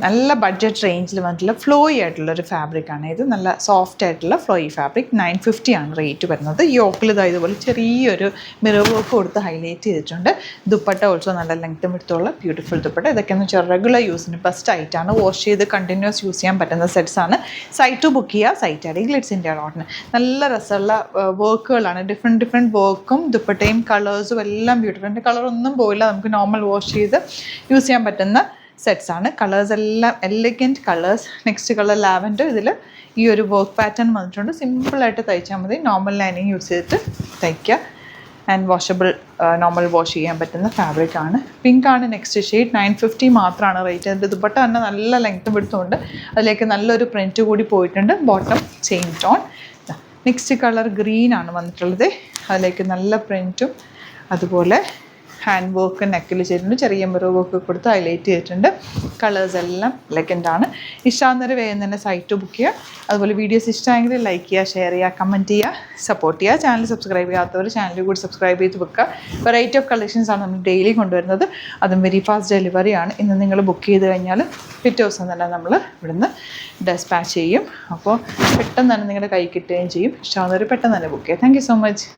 നല്ല ബഡ്ജറ്റ് റേഞ്ചിൽ വന്നിട്ടുള്ള ഫ്ലോയി ആയിട്ടുള്ളൊരു ഫാബ്രിക്കാണ് ഇത്. നല്ല സോഫ്റ്റ് ആയിട്ടുള്ള ഫ്ലോയി ഫാബ്രിക്. 950 ആണ് റേറ്റ് വരുന്നത്. യോക്കിൽ ഇതുപോലെ ചെറിയൊരു മിറർ വർക്ക് കൊടുത്ത് ഹൈലൈറ്റ് ചെയ്തിട്ടുണ്ട്. ദുപ്പട്ട ഓൾസോ നല്ല ലെങ്ത്തും എടുത്തുള്ള ബ്യൂട്ടിഫുൾ ദുപ്പട്ട. ഇതൊക്കെയെന്ന് വെച്ചാൽ റെഗുലർ യൂസിന് ബെസ്റ്റ് ആയിട്ടാണ്. വാഷ് ചെയ്ത് കണ്ടിന്യൂസ് യൂസ് ചെയ്യാൻ പറ്റുന്ന സെറ്റ്സാണ്. സൈറ്റ് ബുക്ക് ചെയ്യുക. സൈറ്റ് ആഡ് ഗ്ലിറ്റ്സ് ഇന്ത്യ ഡോട്ടിന്. നല്ല രസമുള്ള വർക്കുകളാണ്. ഡിഫറെൻറ്റ് വർക്കും ദുപ്പട്ടയും കളേഴ്സും എല്ലാം ബ്യൂട്ടിഫുൾ. എൻ്റെ കളറൊന്നും പോയില്ല. നമുക്ക് നോർമൽ വാഷ് ചെയ്ത് യൂസ് ചെയ്യാൻ പറ്റുന്ന സെറ്റ്സാണ്. കളേഴ്സ് എല്ലാം elegant colours. Next colour lavender. ഇതിൽ ഈ ഒരു വർക്ക് പാറ്റേൺ വന്നിട്ടുണ്ട്. സിമ്പിളായിട്ട് തയ്ച്ചാൽ മതി. നോർമൽ ലൈനിങ് യൂസ് ചെയ്തിട്ട് തയ്ക്കുക. ആൻഡ് വാഷബിൾ, നോർമൽ വാഷ് ചെയ്യാൻ പറ്റുന്ന ഫാബ്രിക്കാണ്. പിങ്കാണ് നെക്സ്റ്റ് ഷെയ്ഡ്. 950 മാത്രമാണ് റേറ്റ്. അതിൻ്റെ ദുപ്പട്ട തന്നെ നല്ല ലെങ്ത്തും എടുത്തുകൊണ്ട് അതിലേക്ക് നല്ലൊരു പ്രിൻറ്റ് കൂടി പോയിട്ടുണ്ട്. Bottom same tone. Next colour ഗ്രീനാണ് വന്നിട്ടുള്ളത്. അതിലേക്ക് നല്ല പ്രിൻറ്റും അതുപോലെ ഹാൻഡ് വർക്ക് നെക്കിൽ ചെയ്തിട്ടുണ്ട്. ചെറിയ മിറർ വർക്ക് കൊടുത്ത് ഹൈലൈറ്റ് ചെയ്തിട്ടുണ്ട്. കളേഴ്സ് എല്ലാം എലഗൻ്റാണ്. ഇഷ്ടമാകുന്നവർ വേഗം തന്നെ സൈറ്റ് ബുക്ക് ചെയ്യുക. അതുപോലെ വീഡിയോസ് ഇഷ്ടമായെങ്കിൽ ലൈക്ക് ചെയ്യുക, ഷെയർ ചെയ്യുക, കമൻറ്റ് ചെയ്യുക, സപ്പോർട്ട് ചെയ്യുക. ചാനൽ സബ്സ്ക്രൈബ് ചെയ്യാത്തവർ ചാനൽ കൂടി സബ്സ്ക്രൈബ് ചെയ്ത് വെക്കുക. വെറൈറ്റി ഓഫ് കളക്ഷൻസാണ് നമ്മൾ ഡെയിലി കൊണ്ടുവരുന്നത്. അതും വെരി ഫാസ്റ്റ് ഡെലിവറിയാണ്. ഇന്ന് നിങ്ങൾ ബുക്ക് ചെയ്ത് കഴിഞ്ഞാൽ പിറ്റേ ദിവസം തന്നെ നമ്മൾ ഇവിടുന്ന് ഡെസ്പാച്ച് ചെയ്യും. അപ്പോൾ പെട്ടെന്ന് തന്നെ നിങ്ങളുടെ കൈ കിട്ടുകയും ചെയ്യും. ഇഷ്ടമാകുന്നവർ പെട്ടെന്ന് തന്നെ ബുക്ക് ചെയ്യുക. Thank you so much.